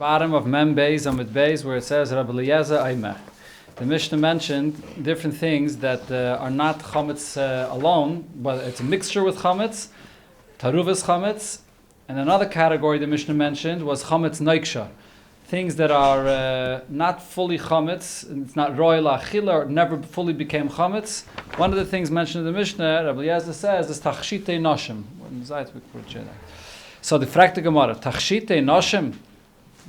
Bottom of Mem Beis Amid Beis, where it says Rabbi Eliezer Aimeh. The Mishnah mentioned different things that are not chametz alone, but it's a mixture with chametz, taruvas chametz, and another category the Mishnah mentioned was chametz noiksha, things that are not fully chametz, it's not royal achila, or never fully became chametz. One of the things mentioned in the Mishnah, Rabbi Eliezer says, is tachshitei noshim. So the frakte Gemara, tachshitei noshim.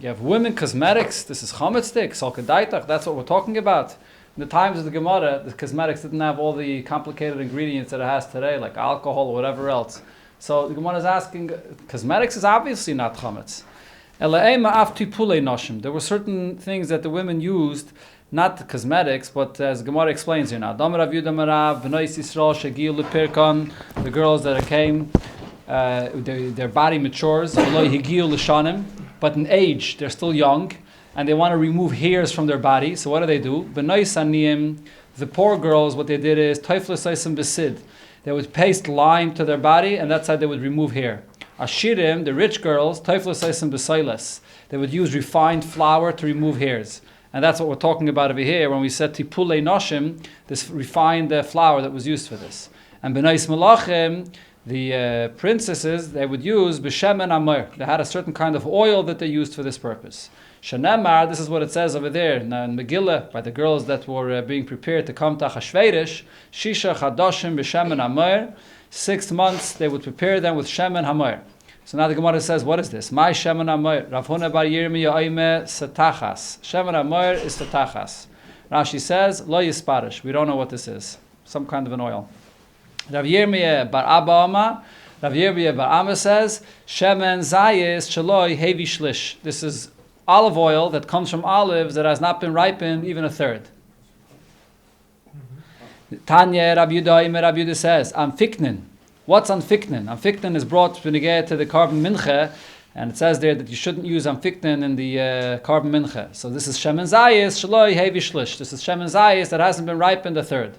You have women cosmetics, this is chametz stick, salkedaitach, that's what we're talking about. In the times of the Gemara, the cosmetics didn't have all the complicated ingredients that it has today, like alcohol or whatever else. So the Gemara is asking, cosmetics is obviously not chametz. There were certain things that the women used, not cosmetics, but as Gemara explains here now. The girls that came, their body matures, but in age, they're still young, and they want to remove hairs from their body. So what do? The poor girls, what they did is, they would paste lime to their body, and that's how they would remove hair. Ashirim, the rich girls, they would use refined flour to remove hairs. And that's what we're talking about over here when we said tipulei noshim, this refined flour that was used for this. And b'nais malachim, the princesses, they would use b'shemen amir. They had a certain kind of oil that they used for this purpose. Shanemar, this is what it says over there in Megillah, by the girls that were being prepared to come to Achashverosh, Shisha Chadashim b'shemen amir. 6 months they would prepare them with shemen hamir. So now the Gemara says, what is this? My shemen hamir. Rav Huna bar Yirmiyah oime satachas. Shemen hamir is satachas. Rashi says, lo yisparish. We don't know what this is. Some kind of an oil. Rav Yirmiyah bar Abba Oma. Rav Yirmiyah bar Amma says, shemen zayis shaloi hevi shlish. This is olive oil that comes from olives that has not been ripened even a third. Tanya Rabbi Yehuda says, Amfiknin. What's Amfiknin? Amfiknin is brought to the carbon mincha, and it says there that you shouldn't use Amfiknin in the carbon mincha. So this is Shemen Zayis, Shaloi Hevi Shlish. This is Shemen Zayis that hasn't been ripened a third.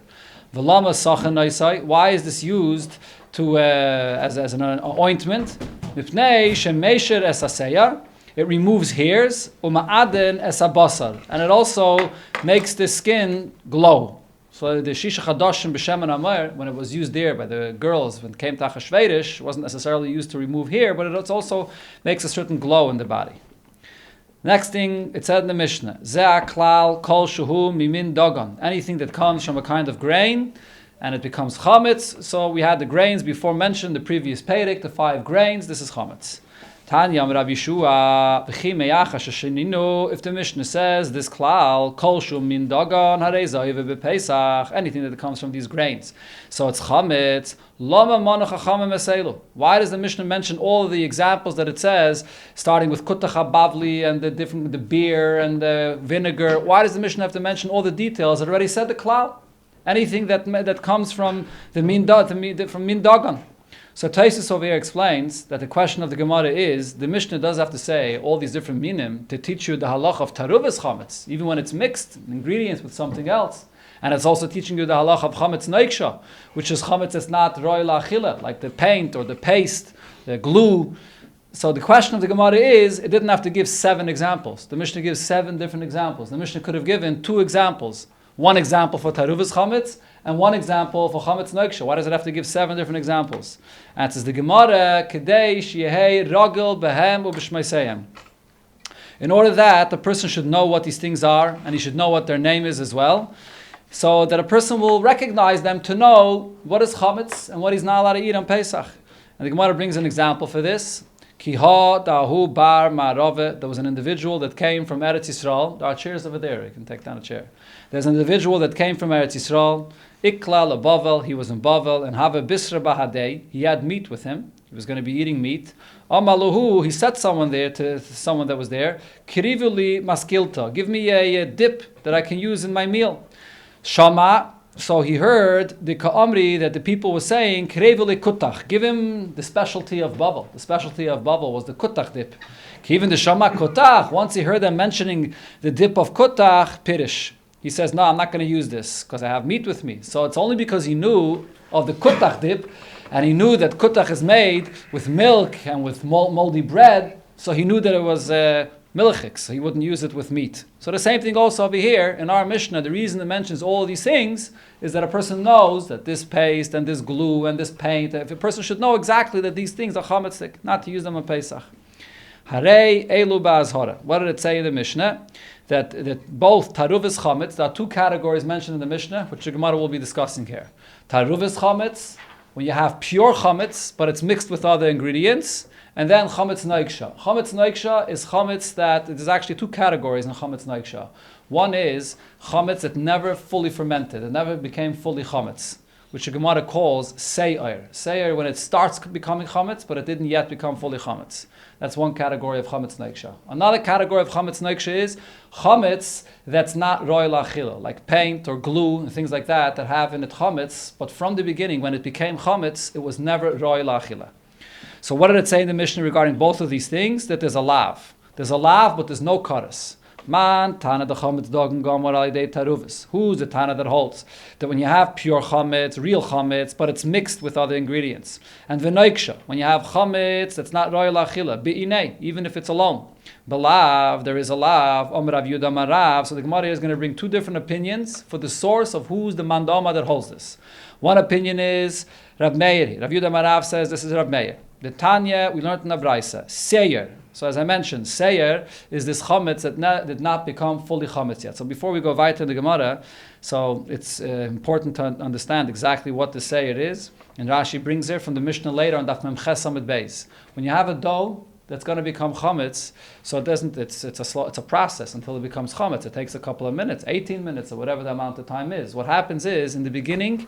V'lama Sachen Naisai. Why is this used to as an ointment? Mipnei Shemesher Es Aseyar. It removes hairs, Uma'aden Es Abasar. And it also makes the skin glow. So the Shisha Chadashim b'Shemen Amir, when it was used there by the girls when it came to Achashverosh, wasn't necessarily used to remove hair, but it also makes a certain glow in the body. Next thing, it said in the Mishnah, Ze'ah klal kol shuhu mimin dogon. Anything that comes from a kind of grain, and it becomes chametz. So we had the grains before mentioned, the previous Perek, the 5 grains, this is chametz. Tanya Rabbi Yeshua, if the Mishnah says this klal kol shum min dagan harei zayve bepesach, anything that comes from these grains, so it's chametz. Lama manu chachamim eselu. Why does the Mishnah mention all of the examples that it says, starting with kutach habavli and the beer and the vinegar? Why does the Mishnah have to mention all the details? It already said the klal, anything that comes from the min dagan. So Taisus over here explains that the question of the Gemara is, the Mishnah does have to say all these different minim to teach you the halach of taruvas chametz, even when it's mixed ingredients with something else. And it's also teaching you the halach of chametz noiksha, which is chametz that's not royal achila, like the paint or the paste, the glue. So the question of the Gemara is, it didn't have to give 7 examples. The Mishnah gives 7 different examples. The Mishnah could have given 2 examples. 1 example for taruvas chametz, and 1 example for chametz noiksha. Why does it have to give 7 different examples? And it says the Gemara, Kedei sheyehei ragil behem ub'shmeiseyem. In order that the person should know what these things are, and he should know what their name is as well, so that a person will recognize them to know what is chametz and what he's not allowed to eat on Pesach. And the Gemara brings an example for this. Kiha dahu bar ma'arove. There was an individual that came from Eretz Yisrael. There are chairs over there. You can take down a chair. There's an individual that came from Eretz Yisrael. Ikla leBavel. He was in Bavel. And have a bisra bahadei. He had meat with him. He was going to be eating meat. Amaluhu. He said someone there to someone that was there. Kirivuli maskilta. Give me a dip that I can use in my meal. Shama. So he heard the Ka'amri that the people were saying, Kirevuli kutach, give him the specialty of Bavel. The specialty of Bavel was the kutach dip. Even the Shama kutach, once he heard them mentioning the dip of kutach, pirish. He says, no, I'm not going to use this because I have meat with me. So it's only because he knew of the kutach dip, and he knew that kutach is made with milk and with moldy bread, so he knew that it was milchik, so he wouldn't use it with meat. So the same thing also over here in our Mishnah. The reason it mentions all of these things is that a person knows that this paste and this glue and this paint, if a person should know exactly that these things are chametzik, not to use them on Pesach. Harei elu ba'azhara. What did it say in the Mishnah? That both taruvis chametz, there are two categories mentioned in the Mishnah, which the Gemara will be discussing here. Taruvis chametz, when you have pure chametz, but it's mixed with other ingredients, and then chametz noiksha. Chametz noiksha is chametz that, there's actually two categories in chametz noiksha. One is chametz that never fully fermented, it never became fully chametz, which the Gemara calls seir. Seir when it starts becoming chametz, but it didn't yet become fully chametz. That's one category of chametz noiksha. Another category of chametz noiksha is chametz that's not roy la'achila, like paint or glue and things like that have in it chametz, but from the beginning, when it became chametz, it was never roy la'achila. So what did it say in the Mishnah regarding both of these things? That there's a lav. There's a lav, but there's no karas. Man, Tana the chametz dogen gomor alidei taruvis. Who's the Tana that holds that when you have pure chametz, real chametz, but it's mixed with other ingredients? And v'noiksha, when you have chametz that's not royal achila, bi'inei, even if it's alone. Belav, there is a lav, Omer Rav Yehuda Marav. So the Gemara is going to bring two different opinions for the source of who's the mandama that holds this. One opinion is Rav Meir. Rav Yehuda Marav says this is Rav Meir. The Tanya, we learned in the Braisa, seir. So as I mentioned, seir is this chametz that did not become fully chametz yet. So before we go weiter in the Gemara, so it's important to understand exactly what the seir is. And Rashi brings it from the Mishnah later on Daf Mem Ches Amud Beis. When you have a dough that's going to become chametz, so it doesn't. It's a process until it becomes chametz. It takes a couple of minutes, 18 minutes, or whatever the amount of time is. What happens is in the beginning,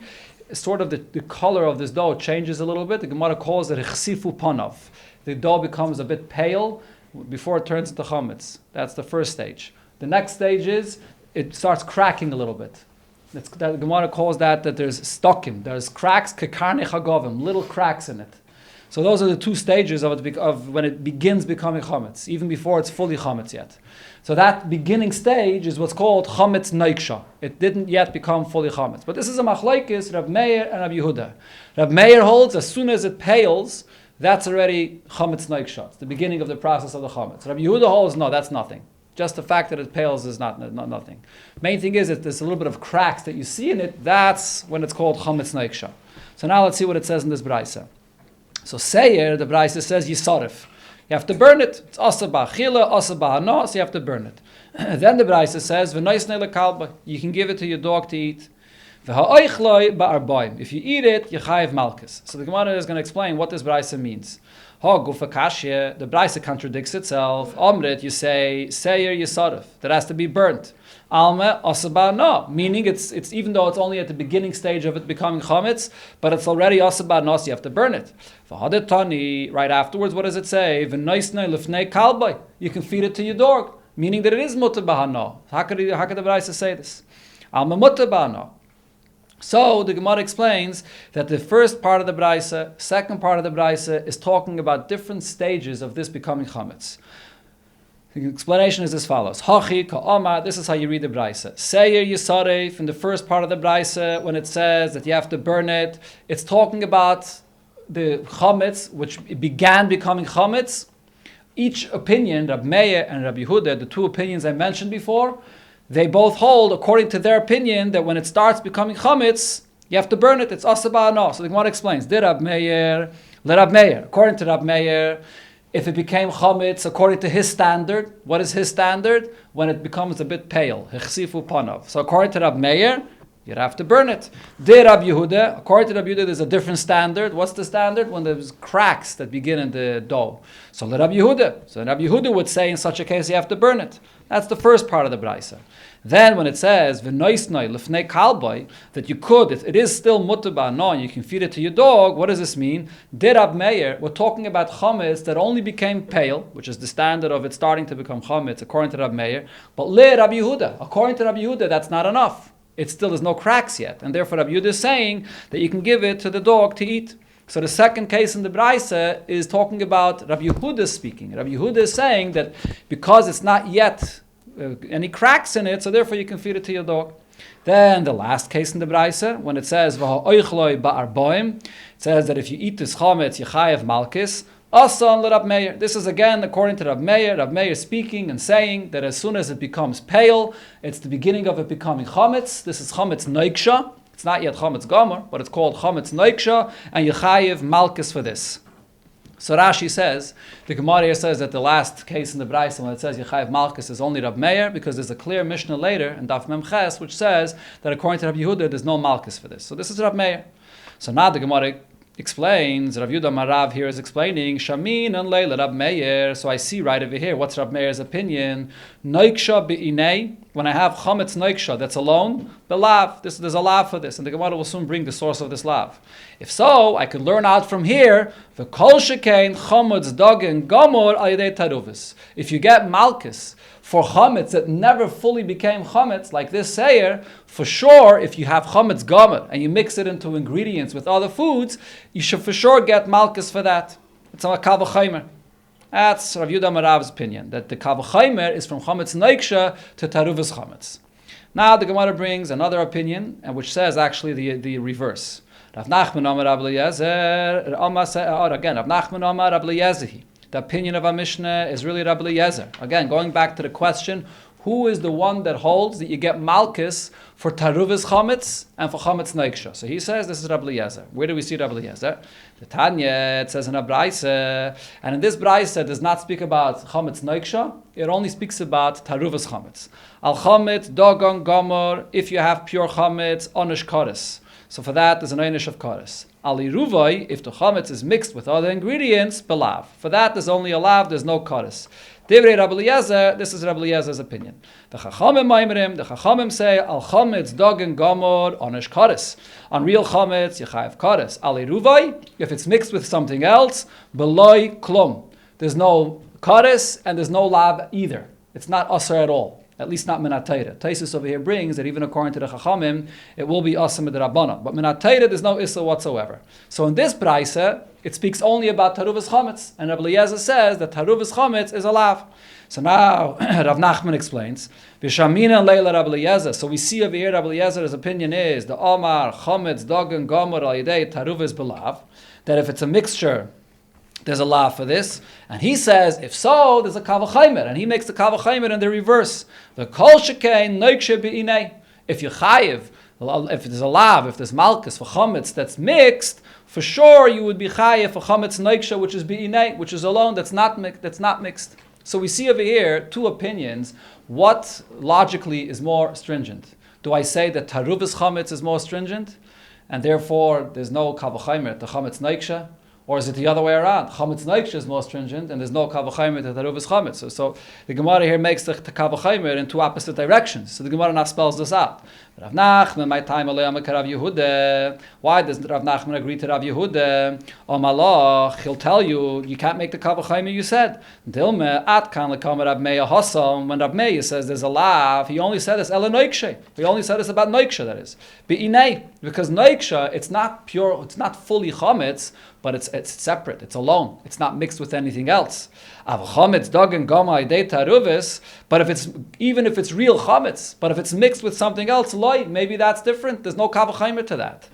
sort of the color of this dough changes a little bit. The Gemara calls it chsifu panav. The dough becomes a bit pale before it turns into chametz. That's the first stage. The next stage is it starts cracking a little bit. The Gemara calls that there's stokim, there's cracks, kekarne chagovim, little cracks in it. So those are the two stages of when it begins becoming chametz, even before it's fully chametz yet. So that beginning stage is what's called chametz noiksha. It didn't yet become fully chametz. But this is a machlokes, Rav Meir and Rav Yehuda. Rav Meir holds as soon as it pales, that's already chametz noiksha. It's the beginning of the process of the chametz. Rav Yehuda holds, no, that's nothing. Just the fact that it pales is not nothing. Main thing is that there's a little bit of cracks that you see in it. That's when it's called chametz noiksha. So now let's see what it says in this braisa. So seir, the braisa says yisarif. You have to burn it. It's asa ba'achila, asa ba'hana, so you have to burn it. Then the braisa says v'noisnei lekalba. You can give it to your dog to eat. V'ha'oichloi ba'arbaim. If you eat it, you chayiv malchus. So the Gemara is going to explain what this braisa means. Ha gufa kashya, the braisa contradicts itself. Omrit, you say seir yisarif. That has to be burnt. Alma asaba no, meaning it's even though it's only at the beginning stage of it becoming chametz, but it's already asaba no, so you have to burn it. V'hadetani, right afterwards, what does it say? V'noisnei lifnei kalbai. You can feed it to your dog, meaning that it is mutar b'hano. How could the Braisa say this? Alma mutar b'hano. So the Gemara explains that the first part of the Braisa, second part of the Braisa, is talking about different stages of this becoming chametz. The explanation is as follows. Hachi ka'ama, this is how you read the Braisa. Seir yisaref, in the first part of the Braisa, when it says that you have to burn it, it's talking about the chametz, which began becoming chametz. Each opinion, Rab Meir and Rab Yehuda, the two opinions I mentioned before, they both hold, according to their opinion, that when it starts becoming chametz, you have to burn it. It's asaba no. So the Gemara explains, Di Rab Meir, le Rab Meir. According to Rab Meir, if it became chametz according to his standard, what is his standard? When it becomes a bit pale, hechsifu panav. So according to Rab Meir, you'd have to burn it. De Rab Yehuda, according to Rab Yehuda, there's a different standard. What's the standard? When there's cracks that begin in the dough. So Rab Yehuda. So Rab Yehuda would say in such a case you have to burn it. That's the first part of the Braisa. Then when it says v'noisnoi lefnei kalboi, that you could, it is still mutar ba'ano, you can feed it to your dog. What does this mean? De Rab Meir, we're talking about chametz that only became pale, which is the standard of it starting to become chametz according to Rab Meir. But le Rab Yehuda, according to Rab Yehuda, that's not enough. It still has no cracks yet, and therefore Rab Yehuda is saying that you can give it to the dog to eat. So the second case in the Braisa is talking about Rab Yehuda speaking. Rab Yehuda is saying that because it's not yet any cracks in it, so therefore you can feed it to your dog. Then the last case in the Braisa, when it says v'ha'oichloi ba'arboim, it says that if you eat this chametz, you chayev malchus. Asan le Rab Meir. This is again according to Rab Meir. Rab Meir speaking and saying that as soon as it becomes pale, it's the beginning of it becoming chametz. This is chametz noiksha. It's not yet chametz gomer, but it's called chametz noiksha, and Yechayev malchus for this. So Rashi says, the Gemara here says that the last case in the Braisa when it says Yechayev malchus is only Rab Meir, because there's a clear Mishnah later in Daf Mem Ches which says that according to Rab Yehuda there's no malchus for this. So this is Rab Meir. So now the Gemara explains, Rav Yudah Marav here is explaining, Shamin and Leila Rab Meir. So I see right over here, what's Rab Meir's opinion? Noiksha be'inei, when I have chametz noiksha that's alone, belav, there's a lav for this, and the Gemara will soon bring the source of this lav. If so, I could learn out from here, v'kol shekein chametz dagen gomor al yedei taruvis. If you get malchus for chametz that never fully became chametz, like this sayer, for sure, if you have chametz gomer and you mix it into ingredients with other foods, you should for sure get malchus for that. It's a kal v'chaimer. That's Rav Yudah Marav's opinion, that the kal v'chaimer is from chametz noiksha to taruvas chametz. Now the Gemara brings another opinion, and which says actually the reverse. Rav Nachman Amar Rab Eliezer, again, Rav Nachman Amar Rab Eliezer. The opinion of our Mishnah is really Rab Eliezer. Again, going back to the question, who is the one that holds that you get malchus for taruvas chametz and for chametz noiksha? So he says this is Rab Eliezer. Where do we see Rab Eliezer? The Tanya, it says in a Braisa, and in this Braisa does not speak about chametz noiksha. It only speaks about taruvas chametz. Al chametz dogon gomor, if you have pure chametz, onish kares. So for that, there's an einish of kares. Ali ruvai, if the chametz is mixed with other ingredients, belav. For that, there's only a lav, there's no kares. Divrei Rabbi Eliezer, this is Rabbi Eliezer's opinion. The Chachamim say, al chametz dogen gomor onish kares. On real chametz, yechayev kares. Ali ruvai, if it's mixed with something else, beloi klum. There's no kares and there's no lav either. It's not asar at all. At least not minat Torah. Taisus over here brings that even according to the Chachamim, it will be asam midrabanan. But minat Torah, there's no issa whatsoever. So in this Braisa, it speaks only about taruvas chametz, and Rabbi Eliezer says that taruvas chametz is a lav. So now Rav Nachman explains, V'shamina leila Rabbi Eliezer. So we see over here Rabbi Eliezer's opinion is the Omar chametz dagan gomer al yedei taruvas belav, that if it's a mixture, there's a law for this, and he says if so, there's a kal v'chaimer, and he makes the kal v'chaimer in the reverse. The kol shekein noikshe be'inei. If you chayiv, if there's a lav, if there's malchus for chametz that's mixed, for sure you would be chayiv for chametz noikshe, which is be'inei, which is alone, that's not mixed. So we see over here two opinions. What logically is more stringent? Do I say that taruvas chametz is more stringent, and therefore there's no kal v'chaimer to chametz noikshe? Or is it the other way around? Chametz noiksha is more stringent, and there's no kal v'chaimer to taruvas chametz. So the Gemara here makes the kal v'chaimer in two opposite directions. So the Gemara now spells this out. Rav Nachman, my time alei Rav Yehuda. Why does Rav Nachman agree to Rav Yehuda? Malach, he'll tell you you can't make the kal v'chaimer. You said Dilme at kan lekam Rav Meir hasam. When Rav Meir says there's a lav, he only said this ela noiksha. He only said this about noiksha. That is be'inei, because noiksha it's not pure, it's not fully chametz, but it's separate, it's alone, it's not mixed with anything else. But if it's even if it's real chametz, but if it's mixed with something else, maybe that's different. There's no kal v'chaimer to that.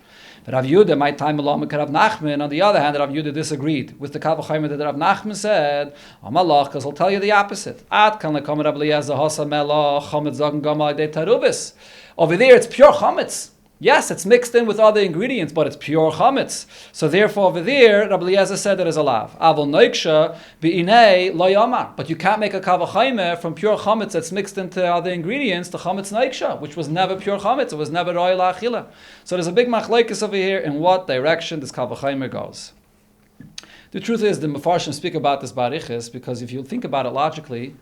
But Rav Yehuda, my time along with Rav Nachman, on the other hand, Rav Yehuda disagreed with the kal v'chaimer that Rav Nachman said. Amalach, because he'll tell you the opposite. Over there, it's pure chametz. Yes, it's mixed in with other ingredients, but it's pure chametz. So therefore, over there, Rabbi Eliezer said there is a lav. Avol noiksha b'inei lo yamar. But you can't make a kal v'chaimer from pure chametz that's mixed into other ingredients to chametz noiksha, which was never pure chametz. It was never roy la'achila. So there's a big machlekes over here in what direction this kal v'chaimer goes. The truth is, the Mefarshim speak about this barichis because if you think about it logically,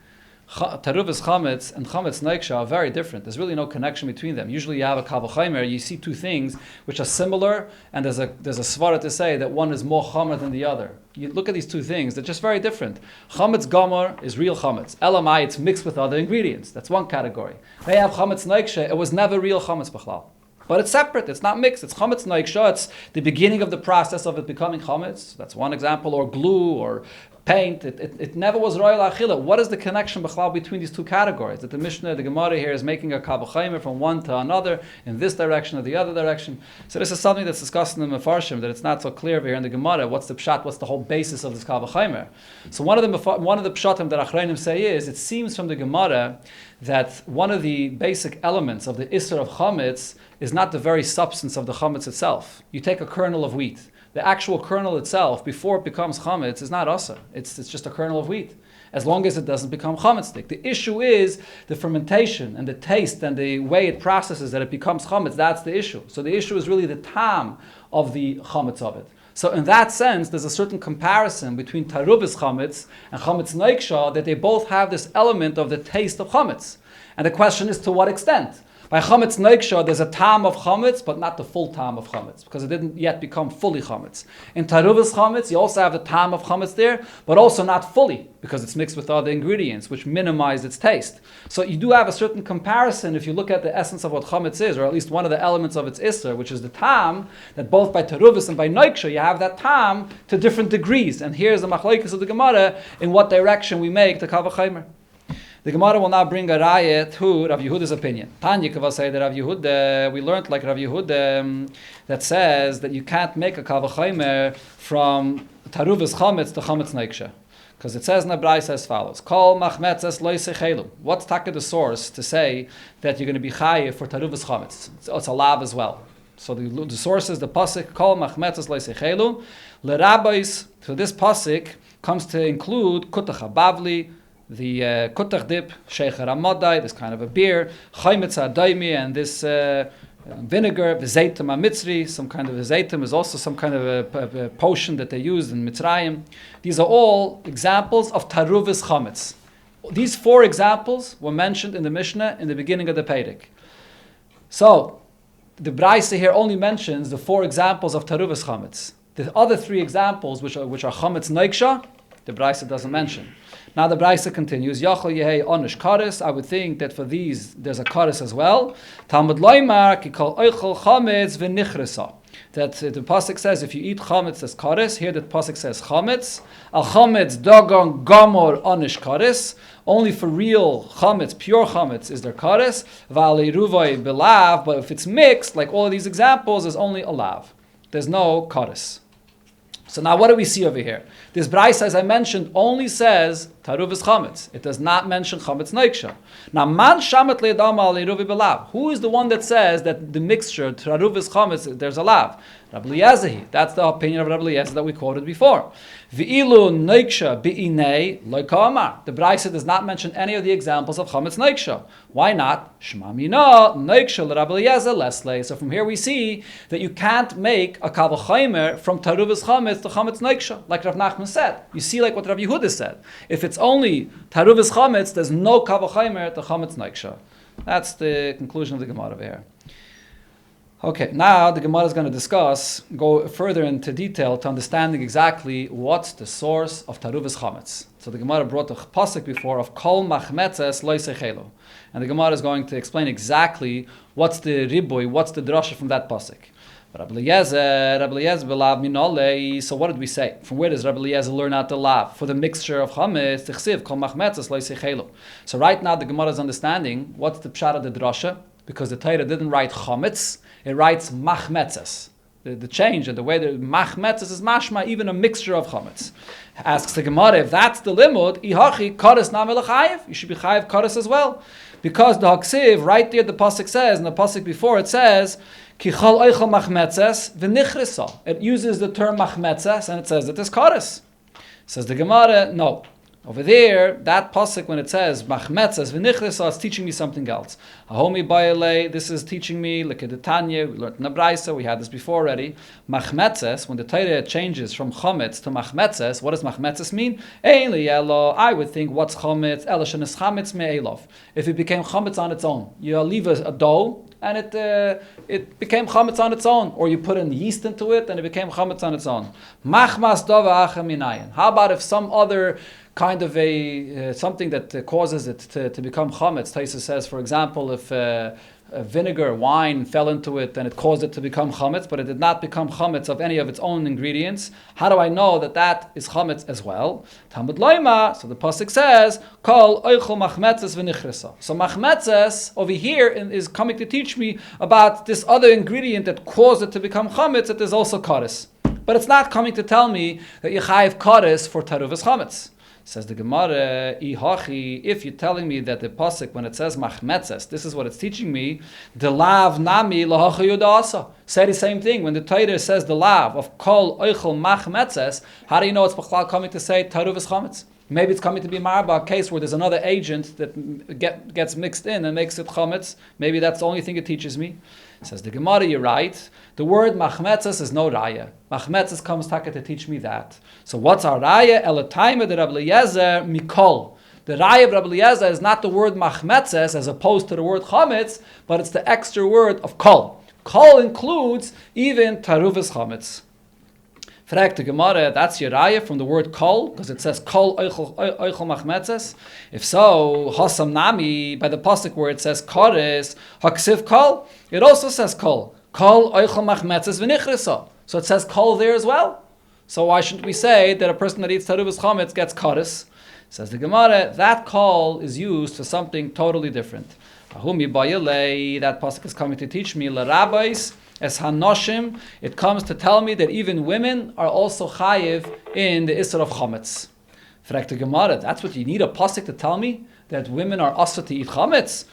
taruvas chametz and chametz noiksha are very different. There's really no connection between them. Usually you have a kal v'chaimer, you see two things which are similar, and there's a svara to say that one is more chamer than the other. You look at these two things, they're just very different. Chametz gomer is real chametz. Elamai, it's mixed with other ingredients. That's one category. They have chametz noiksha, it was never real chametz b'chlal. But it's separate, it's not mixed. It's chametz noiksha, it's the beginning of the process of it becoming chametz. That's one example, or glue, or paint. It never was royal achila. What is the connection between these two categories? That the Mishnah, the Gemara here is making a kal v'chomer from one to another, in this direction or the other direction. So this is something that's discussed in the Mefarshim, that it's not so clear over here in the Gemara. What's the pshat? What's the whole basis of this kal v'chomer? So one of the pshatim that Achreinim say is, it seems from the Gemara that one of the basic elements of the Isser of Chametz is not the very substance of the Chametz itself. You take a kernel of wheat. The actual kernel itself, before it becomes chametz, is not asa. It's just a kernel of wheat, as long as it doesn't become chametzdik. The issue is the fermentation and the taste and the way it processes that it becomes chametz. That's the issue. So the issue is really the tam of the chametz of it. So in that sense, there's a certain comparison between taruvas chametz and chametz neiksha, that they both have this element of the taste of chametz. And the question is, to what extent? By chametz neiksha, there's a tam of chametz, but not the full tam of chametz, because it didn't yet become fully chametz. In taruvas chametz, you also have the tam of chametz there, but also not fully, because it's mixed with other ingredients, which minimize its taste. So you do have a certain comparison if you look at the essence of what chametz is, or at least one of the elements of its isser, which is the tam, that both by taruvas and by neiksha, you have that tam to different degrees. And here's the machlokes of the Gemara, in what direction we make the kal v'chomer. The Gemara will now bring a raya to Rav Yehuda's opinion. Tanya Kava say that Rav Yehuda, we learned like Rav Yehuda, that says that you can't make a kal v'chomer from taruvas chametz to chametz neiksha. Because it says in the Braisa as follows: Kol machmetzes lo yisechelu. What's taka the source to say that you're going to be chayiv for taruvas chametz? It's a lav as well. So the source is the pasuk Kol machmetzes lo yisechelu. L'rabbis, so this pasuk comes to include kutach habavli, the kutach dip, shecher amadai, this kind of a beer, chaymitza daimi, and this vinegar, v'zeitim amitzri, some kind of v'zeitim is also some kind of a potion that they used in Mitzrayim. These are all examples of taruvas chametz. These 4 examples were mentioned in the Mishnah in the beginning of the Perek. So the Braisa here only mentions the 4 examples of taruvas chametz. The other 3 examples, which are chametz neiksha, the Braisa doesn't mention. Now the Braisa continues, Yachol Yehei Onish Karis. I would think that for these there's a Karis as well. Talmud Loimar Ki Kol Oichel Chametz V'Nichresa. That the pasuk says if you eat chametz, there's kares. Here the pasuk says chametz. Al chametz dagon gamor onish kares. Only for real chametz, pure chametz, is there kares. V'alei ruvay belav. But if it's mixed, like all of these examples, there's only a lav. There's no kares. So now what do we see over here? This Braisa, as I mentioned, only says taruvas chametz. It does not mention chametz neiksha. Now, man shamet le'adama le'ruvi belav. Who is the one that says that the mixture taruvas chametz, there's a lav? Rabbi Eliezer. That's the opinion of Rabbi Eliezer that we quoted before. V'ilu neiksha bi'inei lo'kamar. The Braisa does not mention any of the examples of chametz neiksha. Why not? Shema mina neiksha l'Rabbi Eliezer leslei. So from here we see that you can't make a kal v'chomer from taruvas chametz to chametz neiksha, like Rav Nachman said. You see, like what Rav Yehuda said. If it's only taruvas chametz, there's no kal v'chomer to chametz neiksha. That's the conclusion of the Gemara over here. Okay, now the Gemara is going to go further into detail to understanding exactly what's the source of taruvas chametz. So the Gemara brought the pasuk before of kol machmetzes lo yisechelu, and the Gemara is going to explain exactly what's the riboy, what's the drasha from that pasuk. Rabbi Eliezer belav minolei. So what did we say? From where does Rabbi Eliezer learn out the lav? For the mixture of chametz, tichsiv kol machmetzes lo yisechelu. So right now the Gemara is understanding what's the pshat of the drasha, because the Torah didn't write chametz. It writes machmetzes. The change and the way that machmetzes is mashma, even a mixture of chametz. Asks the Gemara, if that's the limud, ihachi kares name lechayev. You should be chayev kares as well, because the haksiv right there, the pasuk says, and the pasuk before it says, ki chol oichel machmetzes v'nichrisa. It uses the term machmetzes and it says that there's kares. Says the Gemara, no. Over there, that pasuk when it says machmetzes v'nichrisa, it's teaching me something else. Ahomi bayale, this is teaching me like the Tanya. We learned in the Braisa, we had this before already. Machmetzes, when the Torah changes from chametz to machmetzes, what does machmetzes mean? Ein liyelo. I would think what's chametz? Elashenes chametz me'elov. If it became chametz on its own, you leave a dough and it became chametz on its own, or you put in yeast into it and it became chametz on its own. Machmas dova acha minayin. How about if some other kind of a something that causes it to become chametz? Taisa says, for example, if vinegar, wine fell into it and it caused it to become chametz, but it did not become chametz of any of its own ingredients. How do I know that that is chametz as well? Talmud loima. So the pasuk says, "Kol oichel machmetzes v'nichrisa." So machmetzes over here is coming to teach me about this other ingredient that caused it to become chametz. That is also kares, but it's not coming to tell me that you chayiv kares for taruvas chametz. Says the Gemara, if you're telling me that the pasuk, when it says machmetzes, this is what it's teaching me, the lav nami lahacha yudasa. Say the same thing. When the Torah says the lav of kol oichel machmetzes, how do you know it's b'chlal coming to say taruvas chametz? Maybe it's coming to be marba, a case where there's another agent that gets mixed in and makes it chametz. Maybe that's the only thing it teaches me. Says the Gemara, you're right. The word machmetzes is no raya. Machmetzes comes taka to teach me that. So what's our raya? Elataima de Rabbi Eliezer mikol. The raya of Rabbi Eliezer is not the word machmetzes as opposed to the word chametz, but it's the extra word of kol. Kol includes even taruvas chametz. Frag the Gemara, that's your raya from the word kol, because it says kol oichel machmetzes. If so, hasam nami, by the pasuk where it says kares, haksiv kol, it also says kol. Kol oichel machmetzes v'nichrisa. So it says kol there as well. So why shouldn't we say that a person that eats taruvas chametz gets kares? Says the Gemara, that kol is used for something totally different. Ahumi bayale, that pasuk is coming to teach me, l'rabbis, as hanoshim, it comes to tell me that even women are also chayiv in the isser of chametz. Frag the Gemara, that's what you need a pasuk to tell me? That women are asur to eat chametz?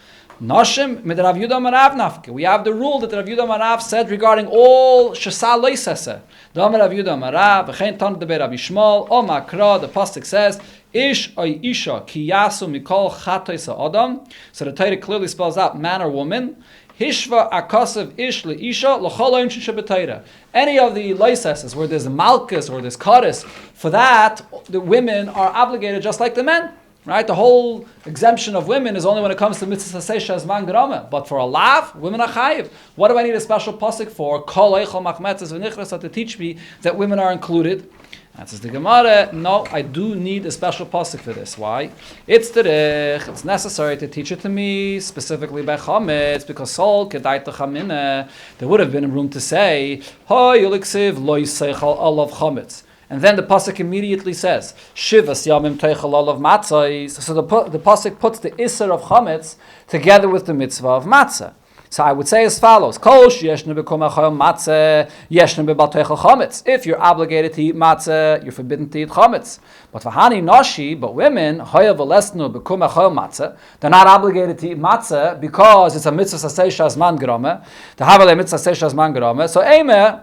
Noshim mit Rav Yudah Marav nafke. We have the rule that Rav Yudah Marav said regarding all shesal loisese. Dama Rav Yudah Marav, v'chein tan deber Rabbi Shmuel, o makra, the pasuk says, ish oy isha ki yasu mikol chatois adam. So the Torah clearly spells out man or woman. Hishva akasav ish leisha l'chol ha'imshin shebetayra. Any of the loiseses where there's malchus or there's kares, for that the women are obligated just like the men. Right? The whole exemption of women is only when it comes to mitzvah seisha as man grama. But for a lav, women are chayiv. What do I need a special pasuk for? Kol eichel machmetzes v'nichrasa to teach me that women are included. Answers the Gemara, no, I do need a special pasuk for this. Why? It's derech. It's necessary to teach it to me specifically by chametz because sol kedai techamina. There would have been room to say, Hoy yuliksiv lo yiseichal olav chametz. And then the pasuk immediately says, Shivas yamim teichel olav matzah. So the pasuk puts the isser of chametz together with the mitzvah of matzah. So I would say as follows: Kol sheyeshne bekom achayom matzah, yeshne bebal teichel chametz. If you're obligated to eat matzah, you're forbidden to eat chametz. But v'hani nashi, but women, hoya v'lesnu bekom achayom matzah, they're not obligated to eat matzah because it's a mitzvah seisha as man grama. The havale mitzvah seisha as man grama. So eime.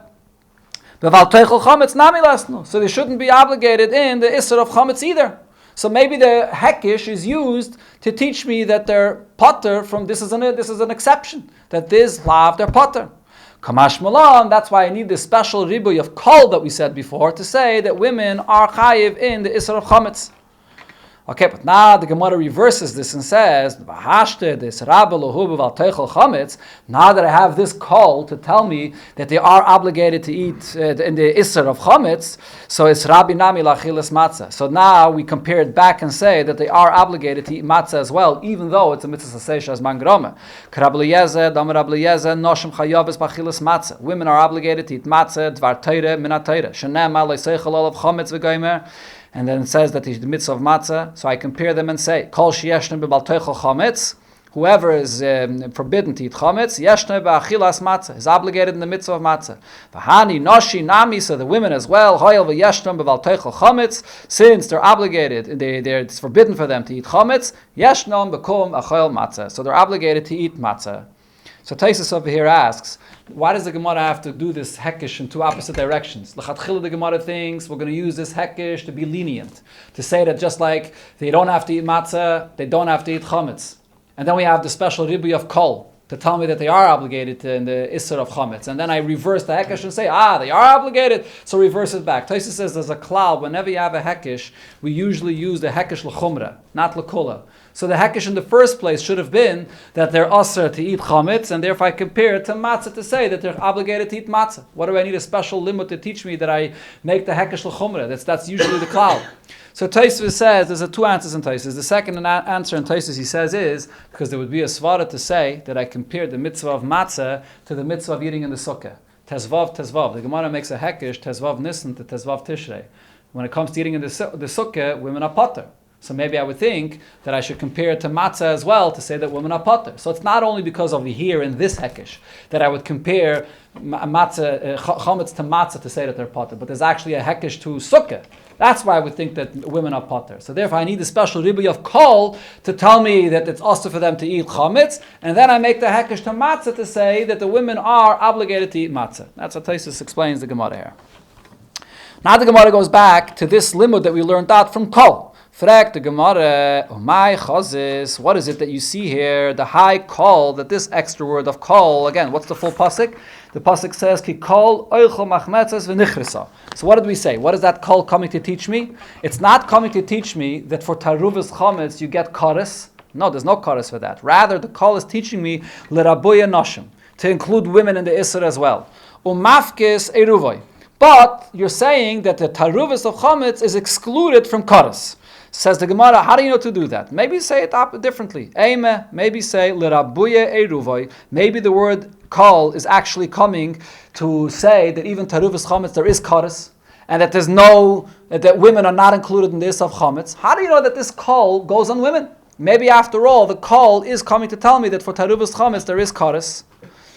So they shouldn't be obligated in the Isser of Chametz either. So maybe the hekish is used to teach me that they're potter from this is an exception. That this lav they're potter. Kamash Malan, that's why I need this special ribuy of kol that we said before to say that women are chayiv in the Isser of Chametz. Okay, but now the Gemara reverses this and says, now that I have this call to tell me that they are obligated to eat in the Isser of Chametz, so it's Rabbi Nami lachilas matzah. So now we compare it back and say that they are obligated to eat matzah as well, even though it's a mitzvah seisha as man groma. Women are obligated to eat matzah, dvar teire, minat teire. Shenem alei seichel olav chametz v'goymer. And then it says that the mitzvah of matzah. So I compare them and say, Kol sheyeshne bebal teichel chametz. Whoever is forbidden to eat chametz, yeshne ba'achilas matzah, is obligated in the mitzvah of matzah. V'hani noshi nami, so the women as well, hoyel v'yeshne bebal teichel chametz, since they're obligated, it's forbidden for them to eat chametz, yeshnom bekum achoyel matzah. So they're obligated to eat matzah. So Taisus over here asks, why does the Gemara have to do this hekish in two opposite directions? L'chatchila the Gemara thinks we're going to use this hekish to be lenient, to say that just like they don't have to eat matzah, they don't have to eat chametz. And then we have the special ribuy of kol to tell me that they are obligated in the isser of chametz. And then I reverse the hekish and say, they are obligated, so reverse it back. Taisus says there's a klal, whenever you have a hekish, we usually use the hekish l'chumra, not l'kula. So the hekish in the first place should have been that they're usher to eat chametz, and therefore I compare it to matzah to say that they're obligated to eat matzah. What do I need a special limit to teach me that I make the hekish l'chumra? That's usually the klal. So Tosfos says, there's two answers in Tosfos. The second answer in Tosfos he says is, because there would be a svara to say that I compared the mitzvah of matzah to the mitzvah of eating in the sukkah. Tezvav, Tezvav. The Gemara makes a hekesh, Tezvav Nisan to Tezvav Tishrei. When it comes to eating in the sukkah, women are potter. So maybe I would think that I should compare it to matzah as well to say that women are potter. So it's not only because of here in this hekesh that I would compare matzah, chametz to matzah to say that they're potter, but there's actually a hekesh to sukkah. That's why I would think that women are potter. So therefore I need a special ribuy of kol to tell me that it's also for them to eat chametz, and then I make the hekesh to matzah to say that the women are obligated to eat matzah. That's what Tosfos explains the Gemara here. Now the Gemara goes back to this limud that we learned out from kol. Frag the Gemara, my chazis, what is it that you see here? The high kol, that this extra word of kol, again, what's the full pasuk? The pasuk says, ki kol oichel machmetzes v'nichrisa. So what did we say? What is that kol coming to teach me? It's not coming to teach me that for taruvas chametz you get kares. No, there's no kares for that. Rather, the kol is teaching me l'rabuya noshim, to include women in the isser as well. Umafkis eruvoy. But you're saying that the taruvas of chametz is excluded from kares. Says the Gemara, how do you know to do that? Maybe say it up differently. Eime, maybe say l'rabuye eruvoy. Maybe the word kol is actually coming to say that even taruvas chametz there is kares, and that that women are not included in this of chametz. How do you know that this kol goes on women? Maybe after all, the kol is coming to tell me that for taruvas chametz there is kares.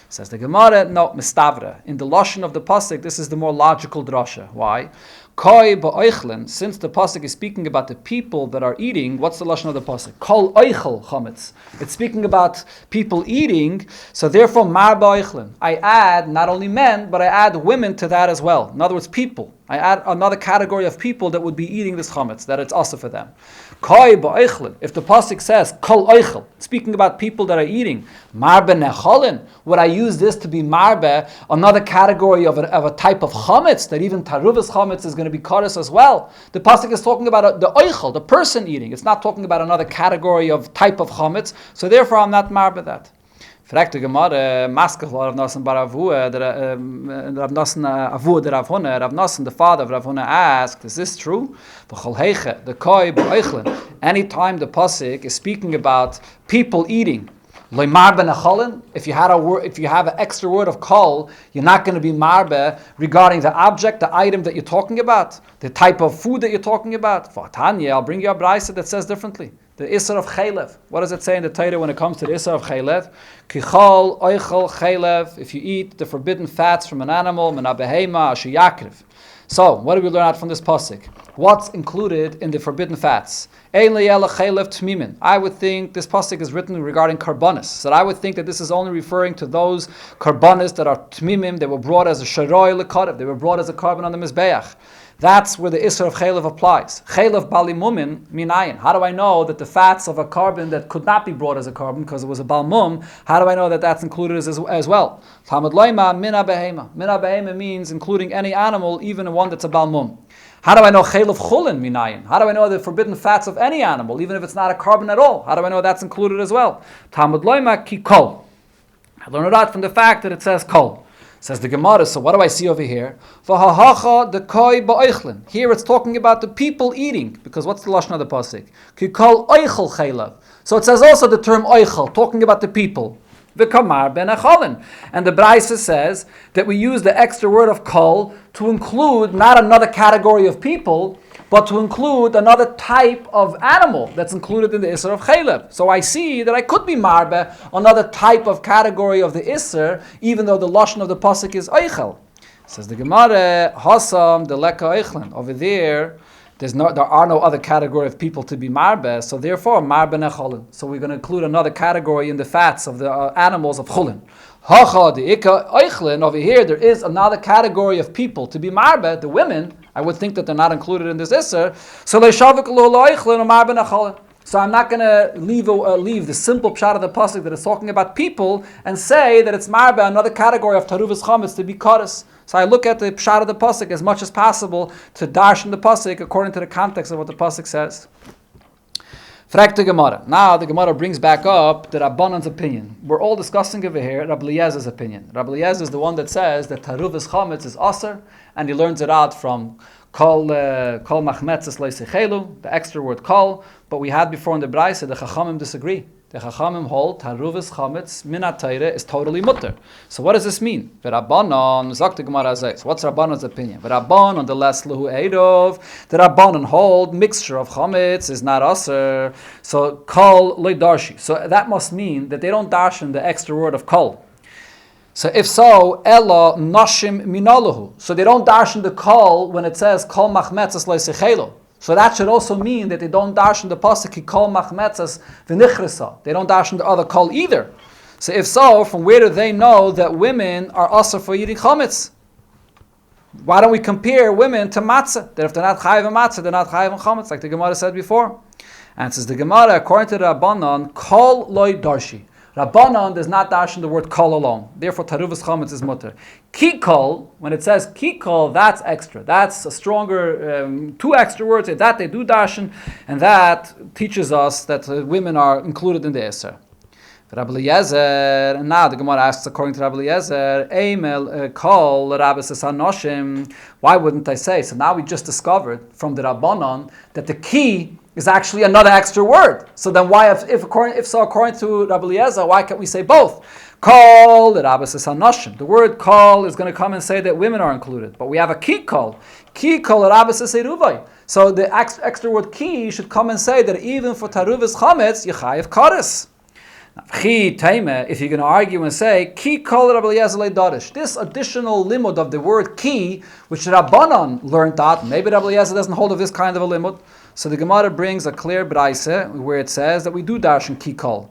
Says the Gemara, no, mistavra. In the lashon of the pasuk, this is the more logical drasha. Why? Koi ba'oichlin, since the pasuk is speaking about the people that are eating, what's the lashon of the pasuk? Kol oichel chametz. It's speaking about people eating, so therefore mar ba'oichlin. I add not only men, but I add women to that as well. In other words, people. I add another category of people that would be eating this chametz, that it's also for them. Koi ba'oichlin. If the pasuk says kol oichel, speaking about people that are eating, marbe necholin, would I use this to be marbe, another category of a type of chametz, that even taruvas chametz is going to be kares as well? The pasuk is talking about the oichel, the person eating. It's not talking about another category of type of chametz, so therefore I'm not marbe that. Fragt the Gemara, Maskach Rav Nosson bar Avua, Rav Nosson Avua de Rav Huna, Rav Nosson, the father of Rav Huna, asked, is this true? The koi b'oichlin. Anytime the pasuk is speaking about people eating, if you have an extra word of kol, you're not going to be marbe regarding the object, the item that you're talking about, the type of food that you're talking about. For Tanya, I'll bring you a brayso that says differently. The Isser of Chaylev. What does it say in the Torah when it comes to the Isser of Chaylev? Kichol oichel chaylev. If you eat the forbidden fats from an animal, min habehema asher yakriv. So, what do we learn out from this pasuk? What's included in the forbidden fats? Ein leyela chaylev tmimin. I would think this pasuk is written regarding karbanis. So I would think that this is only referring to those karbanis that are tmimim. They were brought as a sharoi lekarev. They were brought as a carbon on the mizbeach. That's where the Isser of Chaylev applies. Chaylev balimumin minayin. How do I know that the fats of a carbon that could not be brought as a carbon because it was a balmum, how do I know that that's included as well? Talmud loima mina behema. Mina behema means including any animal, even one that's a balmum. How do I know Chaylev chulin minayin? How do I know the forbidden fats of any animal, even if it's not a carbon at all? How do I know that's included as well? Talmud loima ki kol. I learn it out from the fact that it says kol. Says the Gemara, so what do I see over here? V'hahacha the koi ba'oichlin. Here it's talking about the people eating, because what's the lashon of the pasuk? Ki kol oichel chaylev. So it says also the term oichel, talking about the people. V'kamar ben acholin. And the Braisa says that we use the extra word of kol to include not another category of people, but to include another type of animal that's included in the Isser of Chaylev. So I see that I could be marbe, another type of category of the Isser, even though the lashon of the pasuk is Eichel. Says the Gemara, Hasam the Leka Eichlin. Over there are no other category of people to be marbe, so therefore marbe necholin. So we're going to include another category in the fats of the animals of chulin. Hacha the Ika Eichlin. Over here there is another category of people to be marbe, the women. I would think that they're not included in this Isser. So leishavik lo Eichlin or marbe necholin. So I'm not going to leave the simple pshat of the pasuk that is talking about people and say that it's marbe, another category of taruvas chametz to be kares. So I look at the pshat of the pasuk as much as possible to darshan the pasuk according to the context of what the pasuk says. Frag the Gemara. Now the Gemara brings back up the Rabbanan's opinion. We're all discussing over here Rabbi Eliezer's opinion. Rabbi Eliezer is the one that says that taruvas chametz is aser, and he learns it out from kol machmetzes loisechelu, the extra word kol. But we had before in the Braise, the Chachamim disagree. The Chachamim hold Taruvas Chametz Minat Teire is totally mutter. So what does this mean? V'Rabbanon, Zok the Gemara says. What's Rabbanon's opinion? V'Rabbanon, the less Luhu Eidov, the Rabbanon hold mixture of Chametz is not aser. So kol loy darshi. So that must mean that they don't darshan the extra word of kol. So if so, ella nashim minaluhu. So they don't darshan the kol when it says kol machmetzes loisechelo. So that should also mean that they don't darshan the pasuk kol machmetzes v'nichrisa. They don't darshan the other kol either. So if so, from where do they know that women are also for eating chametz? Why don't we compare women to matzah? That if they're not chayiv in matzah, they're not chayiv in chametz, like the Gemara said before. And it says the Gemara, according to the Rabbanon, kol loy darshi. Rabbanon does not darshan the word kol alone. Therefore, taruvas chametz is mutter. Ki kol, when it says ki kol, that's extra. That's a stronger, two extra words. That they do darshan, and that teaches us that women are included in the Eser. Rabbi Eliezer, and now the Gemara asks, according to Rabbi Eliezer, Eimel kol Rabbis Esanoshim. Why wouldn't I say? So now we just discovered from the Rabbanon that the ki is actually another extra word. So then why, if so, according to Rabbi Eliezer, why can't we say both? Kol Rabbis Esanoshim. The word kol is going to come and say that women are included. But we have a ki kol. Ki kol Rabbis Eseruvai. So the extra word ki should come and say that even for Taruvas Chametz, Yechayev Kares. If you're going to argue and say ki kol Rabbi Eliezer leidarish, this additional limud of the word ki, which Rabbanon learned out, maybe Rabbi Eliezer doesn't hold of this kind of a limud. So the Gemara brings a clear braise where it says that we do darshan ki kol.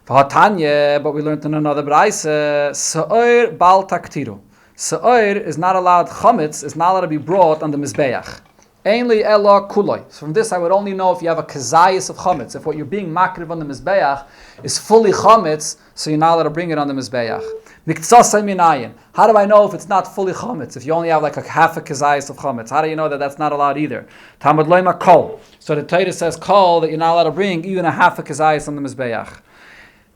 V'hatanya, but we learned in another braise, sa'ir bal taktiru. Sa'ir is not allowed, chametz is not allowed to be brought on the mizbeach. Ainli ella kuloi. So from this I would only know if you have a kezayis of chametz. If what you're being makriv on the mizbeach is fully chametz, so you're not allowed to bring it on the mizbeach. Miktsasay minayin. How do I know if it's not fully chametz? If you only have like a half a kezayis of chametz, how do you know that that's not allowed either? Tamad loima kol. So the Torah says kol, that you're not allowed to bring even a half a kezayis on the mizbeach.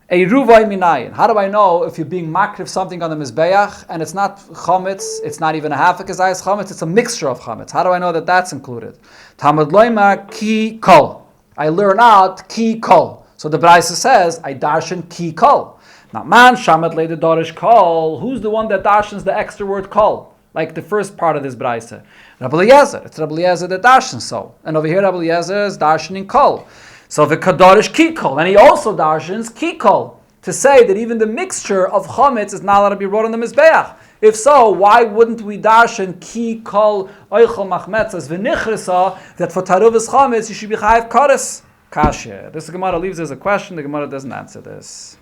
A ruvay minayin. How do I know if you're being makriv something on the mizbeach and it's not chametz, it's not even a half a kezayis chametz, it's a mixture of chametz? How do I know that that's included? Tamad loima ki kol. I learn out ki kol. So the Braisa says, I darshan ki kol. Now, man shamet le the dorish kol. Who's the one that darshans the extra word kol? Like the first part of this Braisa. Rabbi Eliezer. It's Rabbi Eliezer that darshans so. And over here, Rabbi Eliezer is darshaning kol. So the kadarish ki kol. And he also darshans ki kol. To say that even the mixture of chametz is not allowed to be brought on the mizbeach. If so, why wouldn't we darshan ki kol oichel machmetzas v'nichrisa that for taruvas chametz you should be chayiv kares? Kasha. This Gemara leaves as a question. The Gemara doesn't answer this.